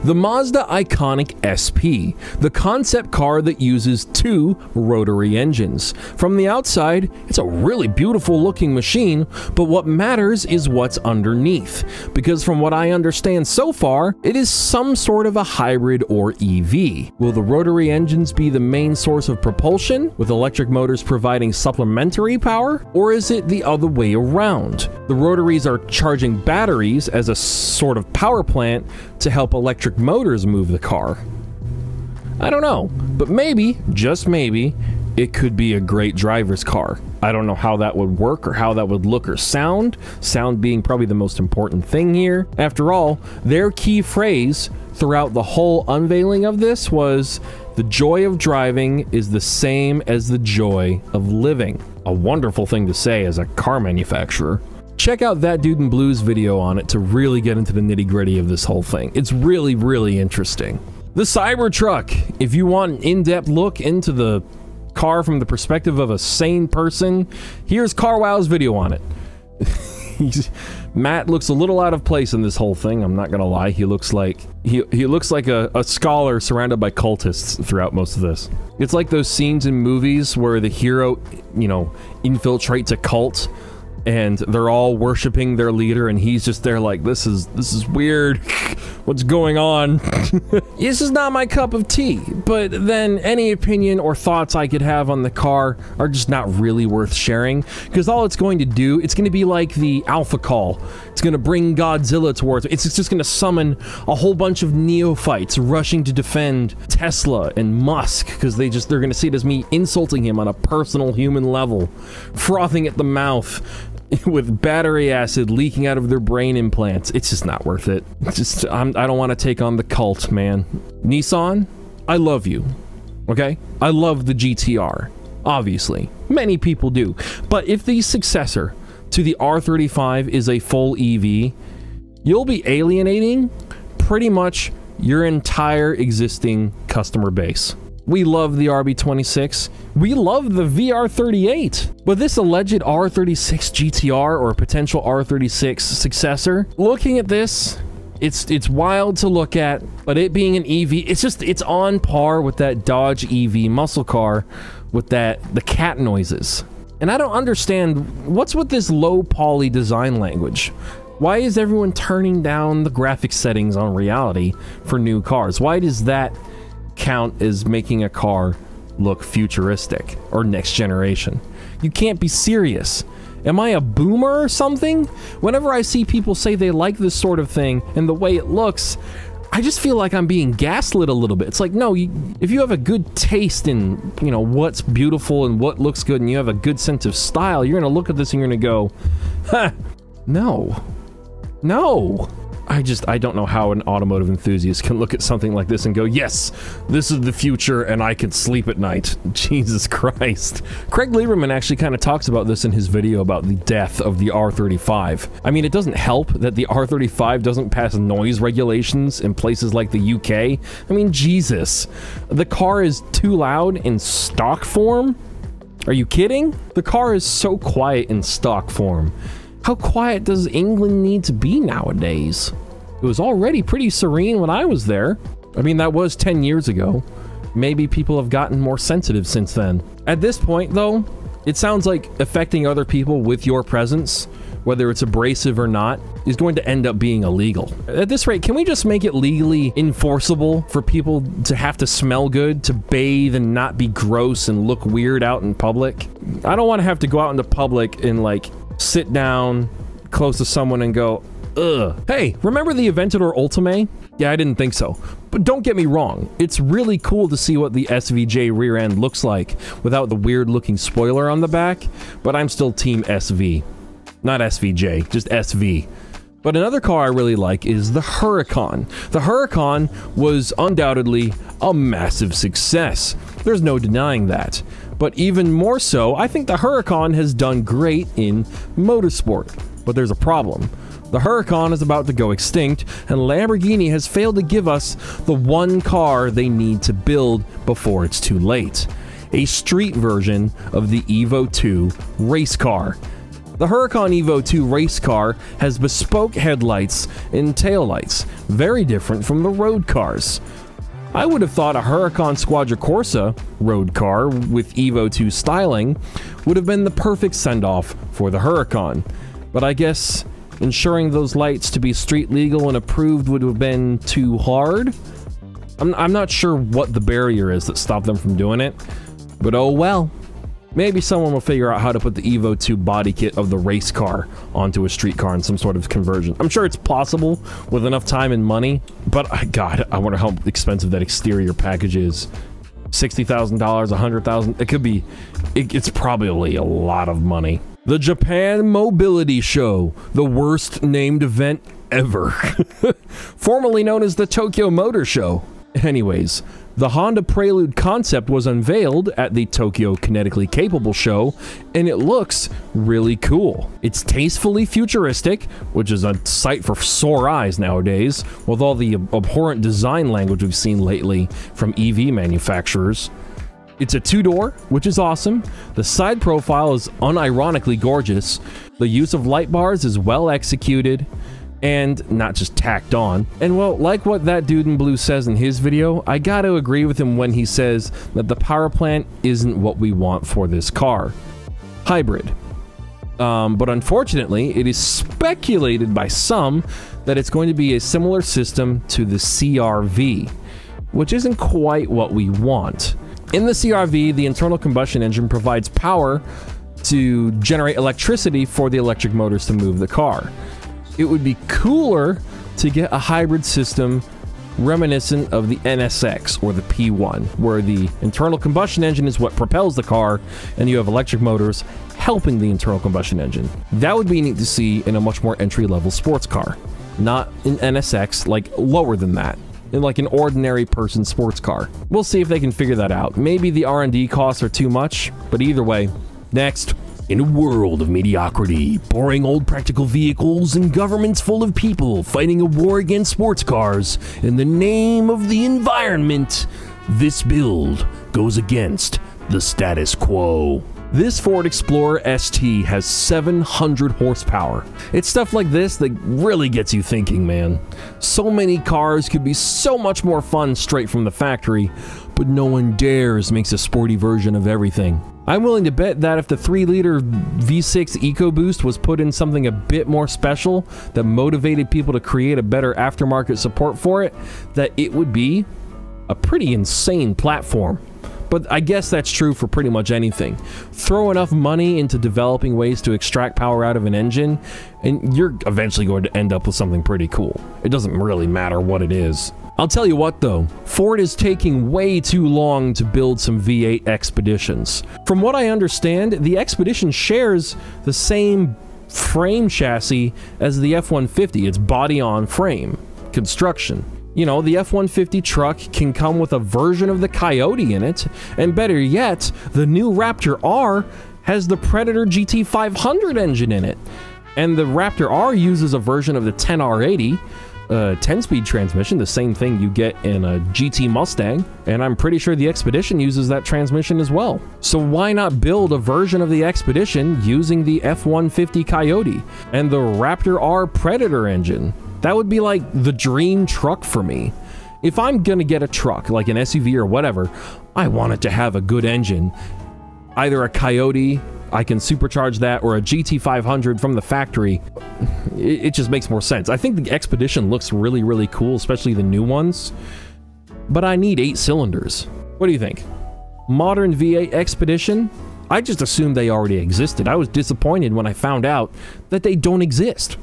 The Mazda Iconic SP, the concept car that uses 2 rotary engines. From the outside, it's a really beautiful looking machine, but what matters is what's underneath, because from what I understand so far, it is some sort of a hybrid or EV. Will the rotary engines be the main source of propulsion, with electric motors providing supplementary power, or is it the other way around? The rotaries are charging batteries as a sort of power plant to help electric motors move the car. I don't know, but maybe, just maybe, it could be a great driver's car. I don't know how that would work or how that would look or sound, sound being probably the most important thing here. After all, their key phrase throughout the whole unveiling of this was, "The joy of driving is the same as the joy of living." A wonderful thing to say as a car manufacturer. Check out That Dude in Blue's video on it to really get into the nitty-gritty of this whole thing. It's really, really interesting. The Cybertruck. If you want an in-depth look into the car from the perspective of a sane person, here's CarWow's video on it. Matt looks a little out of place in this whole thing, I'm not gonna lie. He looks like a scholar surrounded by cultists throughout most of this. It's like those scenes in movies where the hero, you know, infiltrates a cult and they're all worshiping their leader and he's just there like, this is weird. What's going on? This is not my cup of tea, but then any opinion or thoughts I could have on the car are just not really worth sharing, because all it's going to do, it's going to be like the Alpha Call. It's going to bring Godzilla towards it. It's just going to summon a whole bunch of neophytes rushing to defend Tesla and Musk, because they're going to see it as me insulting him on a personal human level, frothing at the mouth with battery acid leaking out of their brain implants. It's just not worth it. I don't want to take on the cult, man. Nissan, I love you, okay? I love the GTR, obviously. Many people do. But if the successor to the R35 is a full EV, you'll be alienating pretty much your entire existing customer base. We love the RB26. We love the VR38. But this alleged R36 GTR or potential R36 successor, looking at this, it's wild to look at, but it being an EV, it's on par with that Dodge EV muscle car with the cat noises. And I don't understand, what's with this low poly design language? Why is everyone turning down the graphics settings on Reality for new cars? Why does that count as making a car look futuristic or next generation? You can't be serious. Am I a boomer or something? Whenever I see people say they like this sort of thing and the way it looks, I just feel like I'm being gaslit a little bit. It's like, no, if you have a good taste in, you know, what's beautiful and what looks good and you have a good sense of style, you're gonna look at this and you're gonna go, huh, no. I don't know how an automotive enthusiast can look at something like this and go, yes, this is the future and I can sleep at night. Jesus Christ. Craig Lieberman actually kind of talks about this in his video about the death of the R35. I mean, it doesn't help that the R35 doesn't pass noise regulations in places like the UK. I mean, Jesus. The car is too loud in stock form? Are you kidding? The car is so quiet in stock form. How quiet does England need to be nowadays? It was already pretty serene when I was there. I mean, that was 10 years ago. Maybe people have gotten more sensitive since then. At this point, though, it sounds like affecting other people with your presence, whether it's abrasive or not, is going to end up being illegal. At this rate, can we just make it legally enforceable for people to have to smell good, to bathe and not be gross and look weird out in public? I don't want to have to go out into public and, like, sit down close to someone and go, ugh. Hey, remember the Aventador Ultimae? Yeah, I didn't think so. But don't get me wrong, it's really cool to see what the SVJ rear end looks like without the weird looking spoiler on the back, but I'm still team SV. Not SVJ, just SV. But another car I really like is the Huracan. The Huracan was undoubtedly a massive success. There's no denying that. But even more so, I think the Huracan has done great in motorsport. But there's a problem. The Huracan is about to go extinct, and Lamborghini has failed to give us the one car they need to build before it's too late. A street version of the Evo 2 race car. The Huracan Evo 2 race car has bespoke headlights and taillights, very different from the road cars. I would have thought a Huracan Squadra Corsa road car with Evo 2 styling would have been the perfect send-off for the Huracan, but I guess ensuring those lights to be street legal and approved would have been too hard? I'm not sure what the barrier is that stopped them from doing it, but oh well. Maybe someone will figure out how to put the Evo 2 body kit of the race car onto a street car in some sort of conversion. I'm sure it's possible with enough time and money, but God, I wonder how expensive that exterior package is. $60,000, $100,000, it could be, it's probably a lot of money. The Japan Mobility Show, the worst named event ever. Formerly known as the Tokyo Motor Show. Anyways, the Honda Prelude concept was unveiled at the Tokyo Kinetically Capable show, and it looks really cool. It's tastefully futuristic, which is a sight for sore eyes nowadays, with all the abhorrent design language we've seen lately from EV manufacturers. It's a two-door, which is awesome. The side profile is unironically gorgeous. The use of light bars is well executed and not just tacked on. And well, like what that dude in blue says in his video, I gotta agree with him when he says that the power plant isn't what we want for this car. Hybrid. But unfortunately, it is speculated by some that it's going to be a similar system to the CR-V, which isn't quite what we want. In the CR-V, the internal combustion engine provides power to generate electricity for the electric motors to move the car. It would be cooler to get a hybrid system reminiscent of the NSX or the P1, where the internal combustion engine is what propels the car, and you have electric motors helping the internal combustion engine. That would be neat to see in a much more entry-level sports car, not in NSX, like lower than that, in like an ordinary person sports car. We'll see if they can figure that out. Maybe the R&D costs are too much, but either way, next. In a world of mediocrity, boring old practical vehicles, and governments full of people fighting a war against sports cars in the name of the environment, this build goes against the status quo. This Ford Explorer ST has 700 horsepower. It's stuff like this that really gets you thinking, man. So many cars could be so much more fun straight from the factory, but no one dares makes a sporty version of everything. I'm willing to bet that if the 3-liter V6 EcoBoost was put in something a bit more special that motivated people to create a better aftermarket support for it, that it would be a pretty insane platform. But I guess that's true for pretty much anything. Throw enough money into developing ways to extract power out of an engine, and you're eventually going to end up with something pretty cool. It doesn't really matter what it is. I'll tell you what though, Ford is taking way too long to build some V8 Expeditions. From what I understand, the Expedition shares the same frame chassis as the F-150. It's body-on-frame construction. You know, the F-150 truck can come with a version of the Coyote in it, and better yet, the new Raptor R has the Predator GT500 engine in it. And the Raptor R uses a version of the 10R80, 10-speed transmission, the same thing you get in a GT Mustang, and I'm pretty sure the Expedition uses that transmission as well. So why not build a version of the Expedition using the F-150 Coyote and the Raptor R Predator engine? That would be like the dream truck for me. If I'm gonna get a truck, like an SUV or whatever, I want it to have a good engine. Either a Coyote, I can supercharge that, or a GT500 from the factory. It just makes more sense. I think the Expedition looks really, really cool, especially the new ones. But I need 8 cylinders. What do you think? Modern V8 Expedition? I just assumed they already existed. I was disappointed when I found out that they don't exist.